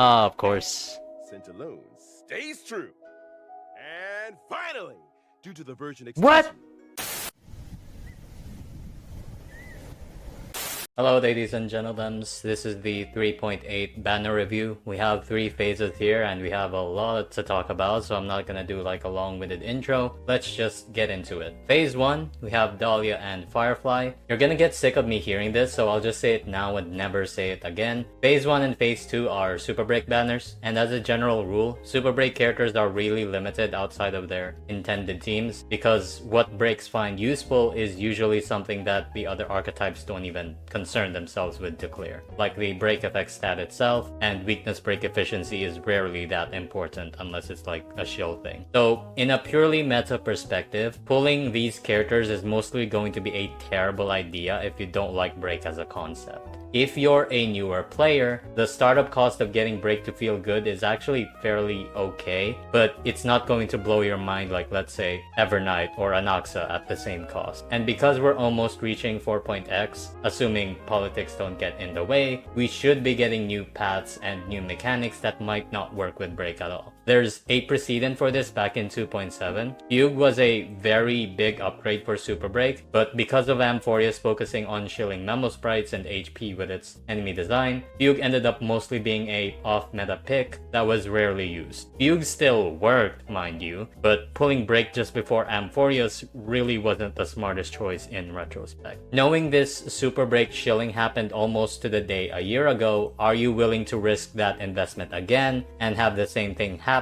Ah, of course. Alone stays true. And finally, due to the version What? extension. Hello ladies and gentlemen, this is the 3.8 banner review. We have 3 phases here and we have a lot to talk about, so I'm not gonna do like a long-winded intro. Let's just get into it. Phase 1, we have Dahlia and Firefly. You're gonna get sick of me hearing this, so I'll just say it now and never say it again. Phase 1 and Phase 2 are super break banners, and as a general rule, super break characters are really limited outside of their intended teams, because what breaks find useful is usually something that the other archetypes don't even concern themselves with to clear. Like the break effect stat itself, and weakness break efficiency is rarely that important unless it's like a shill thing. So in a purely meta perspective, pulling these characters is mostly going to be a terrible idea if you don't like break as a concept. If you're a newer player, the startup cost of getting break to feel good is actually fairly okay, but it's not going to blow your mind like, let's say, Evernight or Anaxa at the same cost. And because we're almost reaching 4.x, assuming politics don't get in the way, we should be getting new paths and new mechanics that might not work with break at all. There's a precedent for this back in 2.7. Fugue was a very big upgrade for Super Break, but because of Amphoria's focusing on shilling memo sprites and HP with its enemy design, Fugue ended up mostly being a off-meta pick that was rarely used. Fugue still worked, mind you, but pulling break just before Amphoria's really wasn't the smartest choice in retrospect. Knowing this Super Break shilling happened almost to the day a year ago, are you willing to risk that investment again and have the same thing happen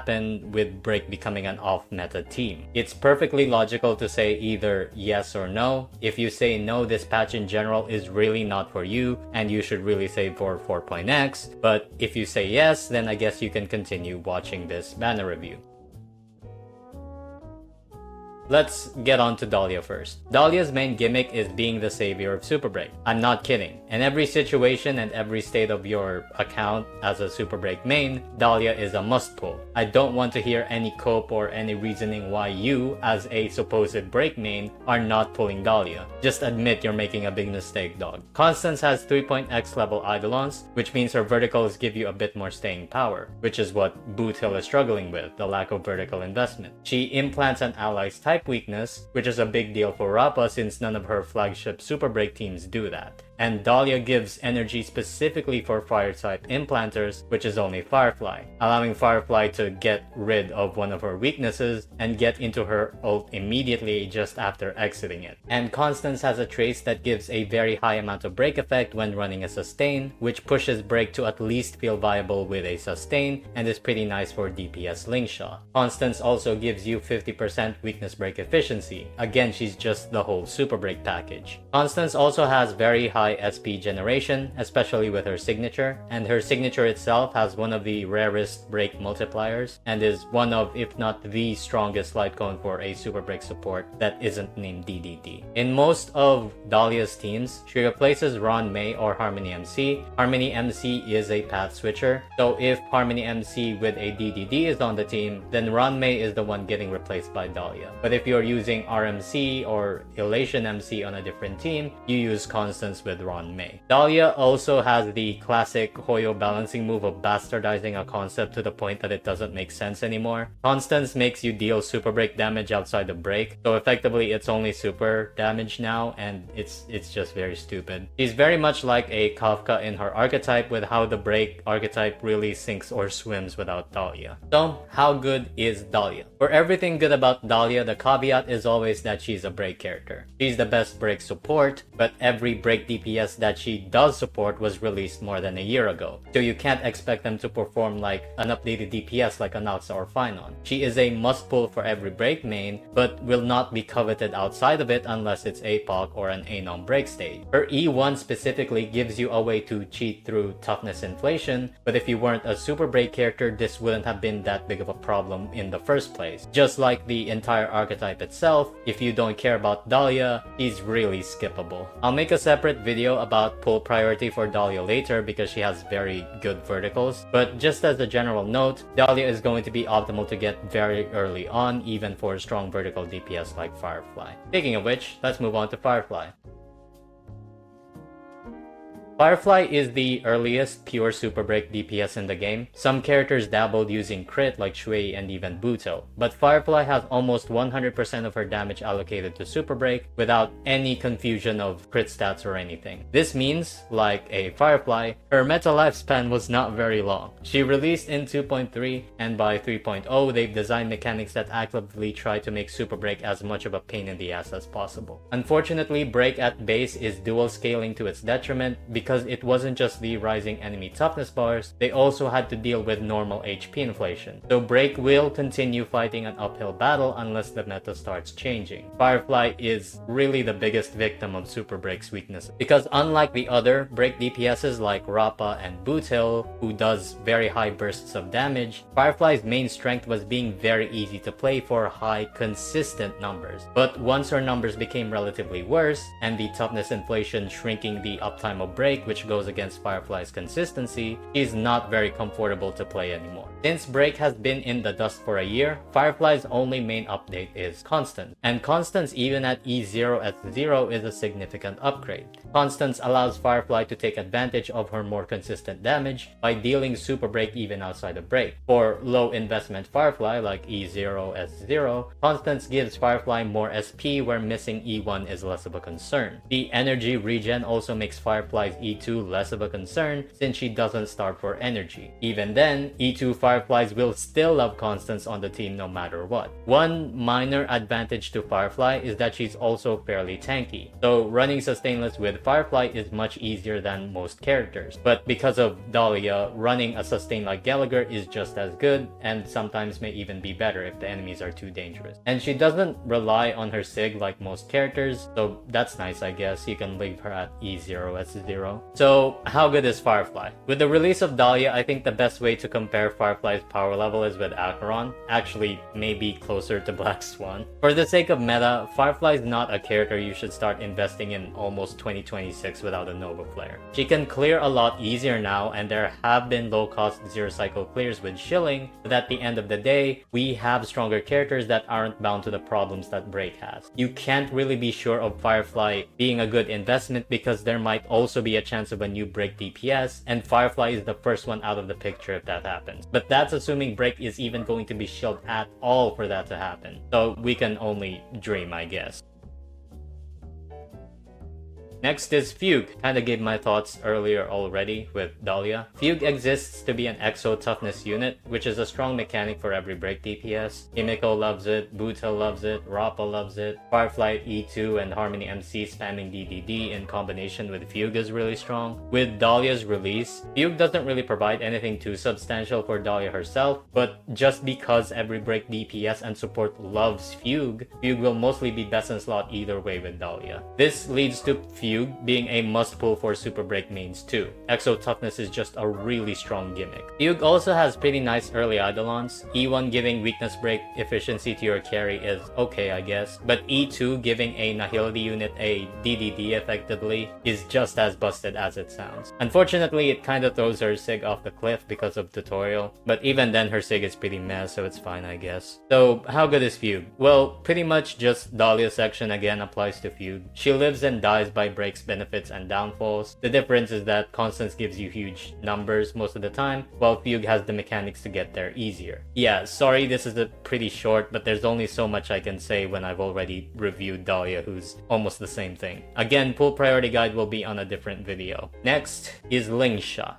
with break becoming an off-meta team? It's perfectly logical to say either yes or no. If you say no, this patch in general is really not for you and you should really save for 4.x, but if you say yes, then I guess you can continue watching this banner review. Let's get on to Dahlia first. Dahlia's main gimmick is being the savior of Super Break. I'm not kidding. In every situation and every state of your account as a Super Break main, Dahlia is a must pull. I don't want to hear any cope or any reasoning why you, as a supposed break main, are not pulling Dahlia. Just admit you're making a big mistake, dog. Constance has 3.x level eidolons, which means her verticals give you a bit more staying power, which is what Boot Hill is struggling with, the lack of vertical investment. She implants an ally's type weakness, which is a big deal for Rappa since none of her flagship Super Break teams do that. And Dahlia gives energy specifically for fire type implanters, which is only Firefly, allowing Firefly to get rid of one of her weaknesses and get into her ult immediately just after exiting it. And Constance has a trace that gives a very high amount of break effect when running a sustain, which pushes break to at least feel viable with a sustain and is pretty nice for DPS lingsha. Constance also gives you 50% weakness break efficiency. Again, she's just the whole Super Break package. Constance also has very high SP generation, especially with her signature, and her signature itself has one of the rarest break multipliers and is one of, if not the strongest light cone for a Super Break support that isn't named DDD. In most of Dahlia's teams, she replaces Ron May or Harmony MC. Harmony MC is a path switcher, so if Harmony MC with a DDD is on the team, then Ron May is the one getting replaced by Dahlia. But if you're using RMC or Elation MC on a different team, you use Constance with Ron May. Dahlia also has the classic Hoyo balancing move of bastardizing a concept to the point that it doesn't make sense anymore. Constance makes you deal super break damage outside of break, so effectively it's only super damage now, and it's just very stupid. She's very much like a Kafka in her archetype, with how the break archetype really sinks or swims without Dahlia. So how good is Dahlia? For everything good about Dahlia, the caveat is always that she's a break character. She's the best break support, but every break DPS that she does support was released more than a year ago, so you can't expect them to perform like an updated DPS like Anaxa or Finon. She is a must pull for every break main, but will not be coveted outside of it unless it's APOC or an Anom break stage. Her E1 specifically gives you a way to cheat through toughness inflation, but if you weren't a super break character, this wouldn't have been that big of a problem in the first place. Just like the entire archetype itself, if you don't care about Dahlia, she's really skippable. I'll make a separate video about pull priority for Dahlia later because she has very good verticals, but just as a general note, Dahlia is going to be optimal to get very early on, even for strong vertical DPS like Firefly. Speaking of which, let's move on to Firefly. Firefly is the earliest pure super break DPS in the game. Some characters dabbled using crit like Shui and even Buto, but Firefly has almost 100% of her damage allocated to super break without any confusion of crit stats or anything. This means, like a Firefly, her meta lifespan was not very long. She released in 2.3, and by 3.0 they've designed mechanics that actively try to make super break as much of a pain in the ass as possible. Unfortunately, break at base is dual scaling to its detriment because it wasn't just the rising enemy toughness bars, they also had to deal with normal HP inflation. So break will continue fighting an uphill battle unless the meta starts changing. Firefly is really the biggest victim of super break's weaknesses because unlike the other break DPSs like Rappa and Bootil, who does very high bursts of damage, Firefly's main strength was being very easy to play for high consistent numbers. But once her numbers became relatively worse and the toughness inflation shrinking the uptime of break, which goes against Firefly's consistency, she's not very comfortable to play anymore. Since break has been in the dust for a year, Firefly's only main update is Constance. And Constance even at E0 at 0 is a significant upgrade. Constance allows Firefly to take advantage of her more consistent damage by dealing super break even outside of break. For low investment Firefly like E0 S0, Constance gives Firefly more SP where missing E1 is less of a concern. The energy regen also makes Firefly's E2 less of a concern since she doesn't starve for energy. Even then, E2 Fireflies will still have Constance on the team no matter what. One minor advantage to Firefly is that she's also fairly tanky, so running sustainless with Firefly is much easier than most characters. But because of Dahlia, running a sustain like Gallagher is just as good and sometimes may even be better if the enemies are too dangerous. And she doesn't rely on her sig like most characters, so that's nice I guess. You can leave her at E0 S0. So how good is Firefly? With the release of Dahlia, I think the best way to compare Firefly's power level is with Acheron, actually maybe closer to Black Swan. For the sake of meta, Firefly is not a character you should start investing in almost 2026 without a Nova Flare. She can clear a lot easier now, and there have been low-cost zero-cycle clears with Shilling, but at the end of the day, we have stronger characters that aren't bound to the problems that Break has. You can't really be sure of Firefly being a good investment because there might also be a chance of a new Break DPS, and Firefly is the first one out of the picture if that happens. But that's assuming Break is even going to be shielded at all for that to happen. So we can only dream, I guess. Next is Fugue. Kinda gave my thoughts earlier already with Dahlia. Fugue exists to be an exo toughness unit, which is a strong mechanic for every break DPS. Himiko loves it, Buta loves it, Rappa loves it. Firefly E2 and Harmony MC spamming DDD in combination with Fugue is really strong. With Dahlia's release, Fugue doesn't really provide anything too substantial for Dahlia herself, but just because every break DPS and support loves Fugue, Fugue will mostly be best in slot either way with Dahlia. This leads to Fugue being a must-pull for super break mains too. Exo toughness is just a really strong gimmick. Fugue also has pretty nice early eidolons. E1 giving weakness break efficiency to your carry is okay I guess, but E2 giving a Nihility unit a DDD effectively is just as busted as it sounds. Unfortunately, it kinda throws her sig off the cliff because of tutorial, but even then her sig is pretty meh, so it's fine I guess. So how good is Fugue? Well, pretty much just Dahlia section again applies to Fugue. She lives and dies by breaks, benefits, and downfalls. The difference is that Constance gives you huge numbers most of the time, while Fugue has the mechanics to get there easier. Yeah, sorry this is a pretty short, but there's only so much I can say when I've already reviewed Dahlia, who's almost the same thing. Again, full priority guide will be on a different video. Next is Lingsha.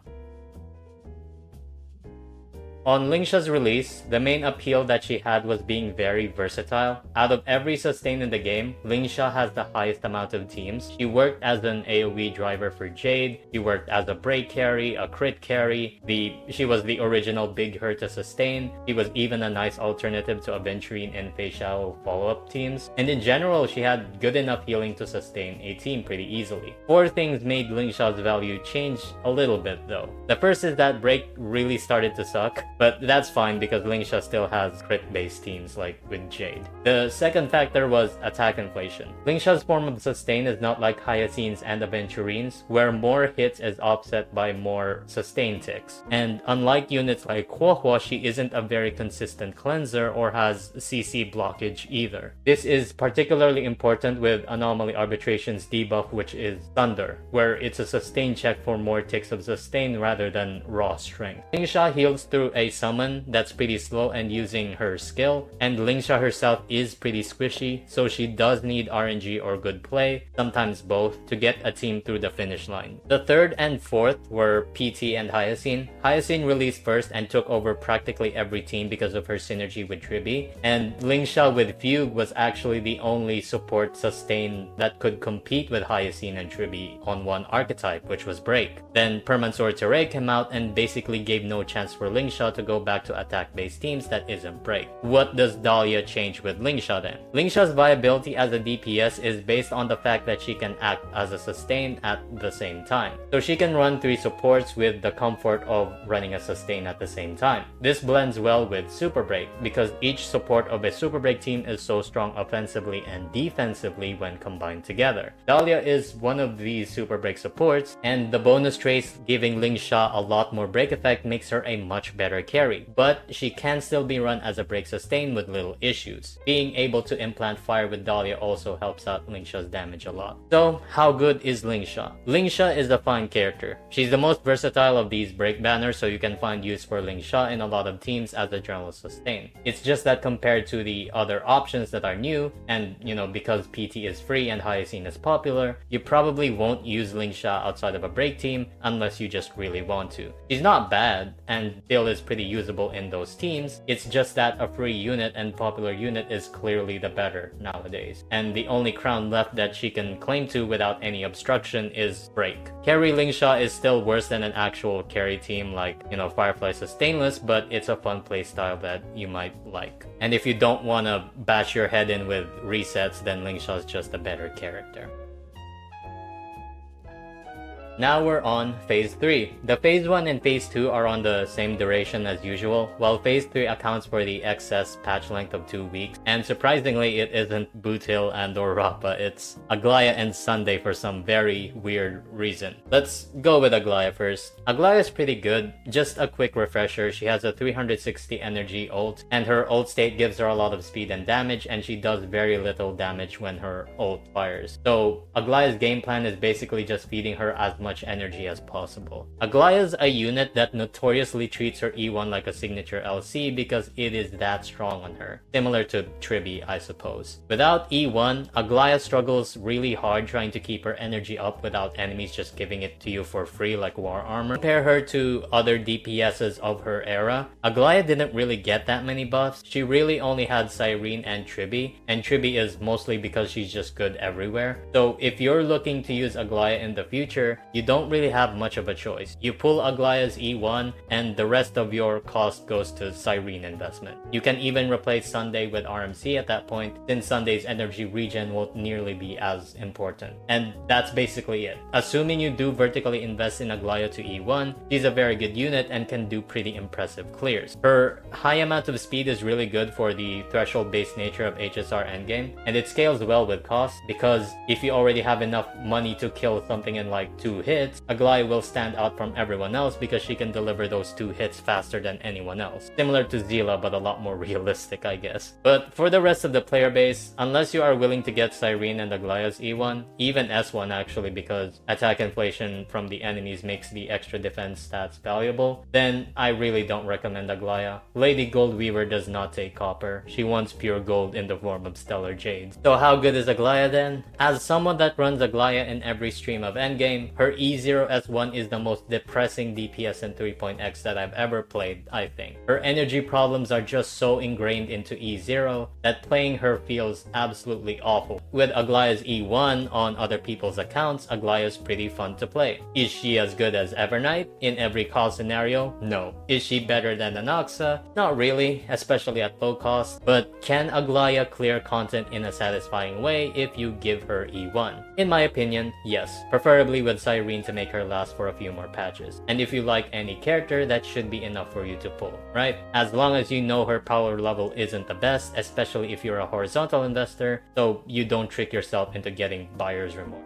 On Lingsha's release, the main appeal that she had was being very versatile. Out of every sustain in the game, Lingsha has the highest amount of teams. She worked as an AoE driver for Jade, she worked as a break carry, a crit carry, she was the original big hurt to sustain, she was even a nice alternative to Aventurine and Facial follow-up teams, and in general she had good enough healing to sustain a team pretty easily. Four things made Lingsha's value change a little bit though. The first is that break really started to suck. but that's fine because lingsha still has crit-based teams like with Jade. The second factor was attack inflation. Lingsha's form of sustain is not like Hyacines and Aventurine's, where more hits is offset by more sustain ticks. And unlike units like Huohuo, she isn't a very consistent cleanser or has CC blockage either. This is particularly important with Anomaly Arbitration's debuff, which is Thunder, where it's a sustain check for more ticks of sustain rather than raw strength. Lingsha heals through a summon that's pretty slow and using her skill, and Lingsha herself is pretty squishy, so she does need RNG or good play, sometimes both, to get a team through the finish line. The third and fourth were PT and Hyacine. Hyacine released first and took over practically every team because of her synergy with Tribi, and Lingsha with Fugue was actually the only support sustain that could compete with Hyacine and Tribi on one archetype, which was Break. Then Permansor Teray came out and basically gave no chance for Lingsha to go back to attack-based teams that isn't Break. What does Dahlia change with Lingsha then? Lingsha's viability as a DPS is based on the fact that she can act as a sustain at the same time. So she can run 3 supports with the comfort of running a sustain at the same time. This blends well with Super Break because each support of a Super Break team is so strong offensively and defensively when combined together. Dahlia is one of these Super Break supports, and the bonus trace giving Lingsha a lot more break effect makes her a much better carry, but she can still be run as a break sustain with little issues. Being able to implant fire with Dahlia also helps out Lingsha's damage a lot. So how good is Lingsha? Lingsha is a fine character. She's the most versatile of these break banners, so you can find use for Lingsha in a lot of teams as a general sustain. It's just that compared to the other options that are new, and because PT is free and Hyacine is popular, you probably won't use Lingsha outside of a break team unless you just really want to. She's not bad and still is pretty usable in those teams. It's just that a free unit and popular unit is clearly the better nowadays, and the only crown left that she can claim to without any obstruction is Break. Carry Lingsha is still worse than an actual carry team like Firefly Sustainless, but it's a fun playstyle that you might like. And if you don't want to bash your head in with resets, then Lingsha is just a better character. Now we're on Phase 3. The Phase 1 and Phase 2 are on the same duration as usual, while Phase 3 accounts for the excess patch length of 2 weeks. And surprisingly, it isn't Bootil and or Rappa, it's Aglaea and Sunday for some very weird reason. Let's go with Aglaea first. Aglaea is pretty good. Just a quick refresher, she has a 360 energy ult, and her ult state gives her a lot of speed and damage, and she does very little damage when her ult fires. So Aglaea's game plan is basically just feeding her as much energy as possible. Aglaea's a unit that notoriously treats her E1 like a signature LC because it is that strong on her. Similar to Tribi, I suppose. Without E1, Aglaea struggles really hard trying to keep her energy up without enemies just giving it to you for free like War Armor. Compare her to other DPSs of her era, Aglaea didn't really get that many buffs. She really only had Cyrene and Tribi is mostly because she's just good everywhere. So if you're looking to use Aglaea in the future, you don't really have much of a choice. You pull Aglaea's E1 and the rest of your cost goes to Cyrene investment. You can even replace Sunday with RMC at that point, since Sunday's energy regen won't nearly be as important. And that's basically it. Assuming you do vertically invest in Aglaea to E1, she's a very good unit and can do pretty impressive clears. Her high amount of speed is really good for the threshold-based nature of HSR endgame, and it scales well with cost because if you already have enough money to kill something in like 2 hits, Aglaea will stand out from everyone else because she can deliver those 2 hits faster than anyone else. Similar to Zila, but a lot more realistic, I guess. But for the rest of the player base, unless you are willing to get Cyrene and Aglaea's E1, even S1 actually, because attack inflation from the enemies makes the extra defense stats valuable, then I really don't recommend Aglaea. Lady Goldweaver does not take copper. She wants pure gold in the form of stellar jades. So how good is Aglaea then? As someone that runs Aglaea in every stream of endgame, her E0S1 is the most depressing DPS in 3.x that I've ever played, I think. Her energy problems are just so ingrained into E0 that playing her feels absolutely awful. With Aglaea's E1 on other people's accounts, Aglaea is pretty fun to play. Is she as good as Evernight in every cost scenario? No. Is she better than Anaxa? Not really, especially at low cost, but can Aglaea clear content in a satisfying way if you give her E1? In my opinion, yes. Preferably with Cyrene Cyrene to make her last for a few more patches. And if you like any character, that should be enough for you to pull, right? As long as you know her power level isn't the best, especially if you're a horizontal investor, so you don't trick yourself into getting buyer's remorse.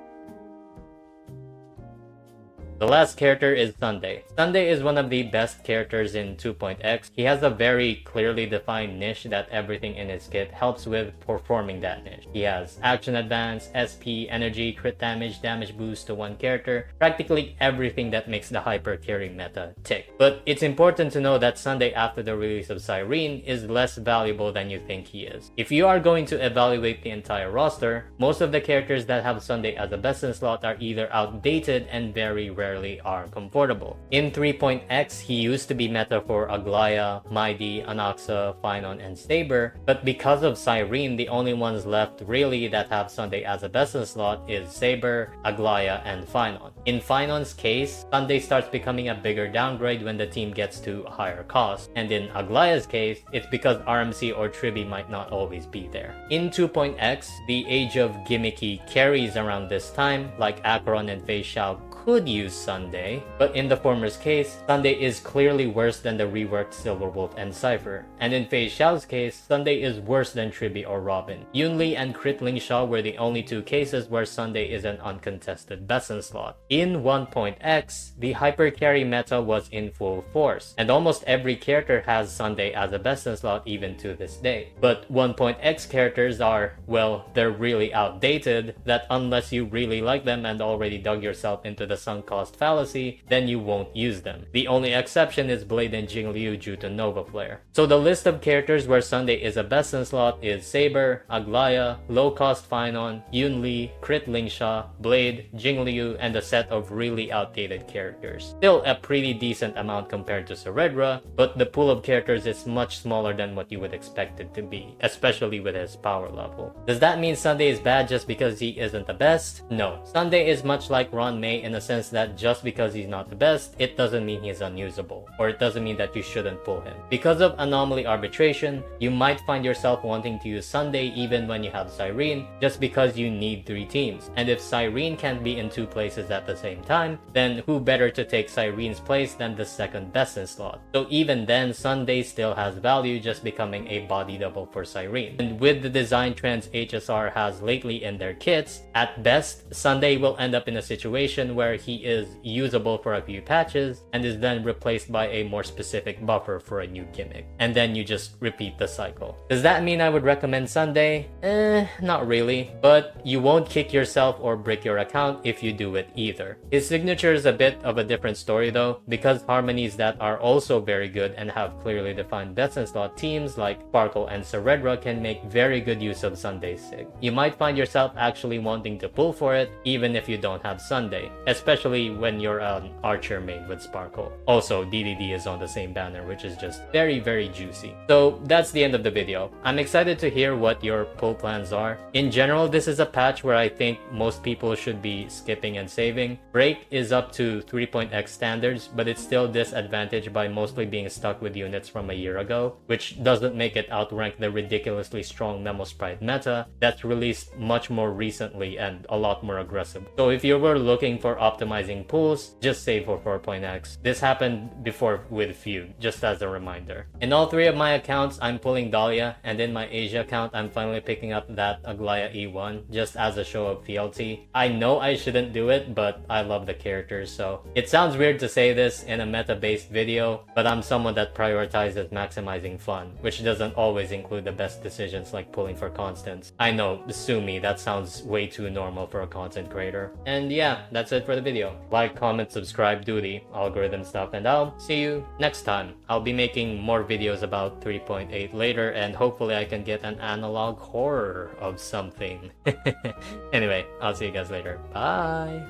The last character is Sunday. Sunday is one of the best characters in 2.x. He has a very clearly defined niche that everything in his kit helps with performing that niche. He has action advance, SP, energy, crit damage, damage boost to one character, practically everything that makes the hyper carry meta tick. But it's important to know that Sunday after the release of Cyrene is less valuable than you think he is. If you are going to evaluate the entire roster, most of the characters that have Sunday as a best in slot are either outdated and very rarely are comfortable. In 3.x, he used to be meta for Aglaea, Maidi, Anaxa, Phynon, and Saber, but because of Cyrene, the only ones left really that have Sunday as a best in slot is Saber, Aglaea, and Phynon. In Phynon's case, Sunday starts becoming a bigger downgrade when the team gets to a higher cost, and in Aglaea's case, it's because RMC or Tribi might not always be there. In 2.x, the age of gimmicky carries around this time, like Acheron and Fei Xiao could use Sunday, but in the former's case, Sunday is clearly worse than the reworked Silverwolf and Cypher. And in Fei Xiao's case, Sunday is worse than Tribi or Robin. Yunli and Crit Lingsha were the only two cases where Sunday is an uncontested best in slot. In 1.x, the hyper carry meta was in full force, and almost every character has Sunday as a best in slot even to this day. But 1.x characters are, well, they're really outdated, that unless you really like them and already dug yourself into the sunk cost fallacy, then you won't use them. The only exception is Blade and Jingliu due to Nova Flare. So the list of characters where Sunday is a best in slot is Saber, Aglaea, low cost Phynon, Yunli, Crit Lingsha, Blade, Jingliu, and a set of really outdated characters. Still a pretty decent amount compared to Ceredra, but the pool of characters is much smaller than what you would expect it to be, especially with his power level. Does that mean Sunday is bad just because he isn't the best? No. Sunday is much like Ron May in a sense that just because he's not the best, it doesn't mean he's unusable, or it doesn't mean that you shouldn't pull him. Because of anomaly arbitration, you might find yourself wanting to use Sunday even when you have Cyrene, just because you need 3 teams. And if Cyrene can't be in 2 places at the same time, then who better to take Cyrene's place than the second best in slot? So even then, Sunday still has value, just becoming a body double for Cyrene. And with the design trends HSR has lately in their kits, at best, Sunday will end up in a situation where he is usable for a few patches and is then replaced by a more specific buffer for a new gimmick. And then you just repeat the cycle. Does that mean I would recommend Sunday? Not really. But you won't kick yourself or break your account if you do it either. His signature is a bit of a different story though, because harmonies that are also very good and have clearly defined best in slot teams like Sparkle and Ceredra can make very good use of Sunday's sig. You might find yourself actually wanting to pull for it even if you don't have Sunday, especially when you're an archer main with Sparkle. Also, DDD is on the same banner, which is just very, very juicy. So that's the end of the video. I'm excited to hear what your pull plans are. In general, this is a patch where I think most people should be skipping and saving. Break is up to 3.x standards, but it's still disadvantaged by mostly being stuck with units from a year ago, which doesn't make it outrank the ridiculously strong Memo Sprite meta that's released much more recently and a lot more aggressive. So if you were looking for optimizing pools, just save for 4.x. This happened before with Fugue, just as a reminder. In all 3 of my accounts, I'm pulling Dahlia, and in my Asia account, I'm finally picking up that Aglaea E1, just as a show of fealty. I know I shouldn't do it, but I love the characters, so it sounds weird to say this in a meta-based video, but I'm someone that prioritizes maximizing fun, which doesn't always include the best decisions like pulling for constance. I know, sue me, that sounds way too normal for a content creator. And yeah, that's it for the video. Like, comment, subscribe, do the algorithm stuff, and I'll see you next time. I'll be making more videos about 3.8 later, and hopefully I can get an analog horror of something. Anyway, I'll see you guys later. Bye!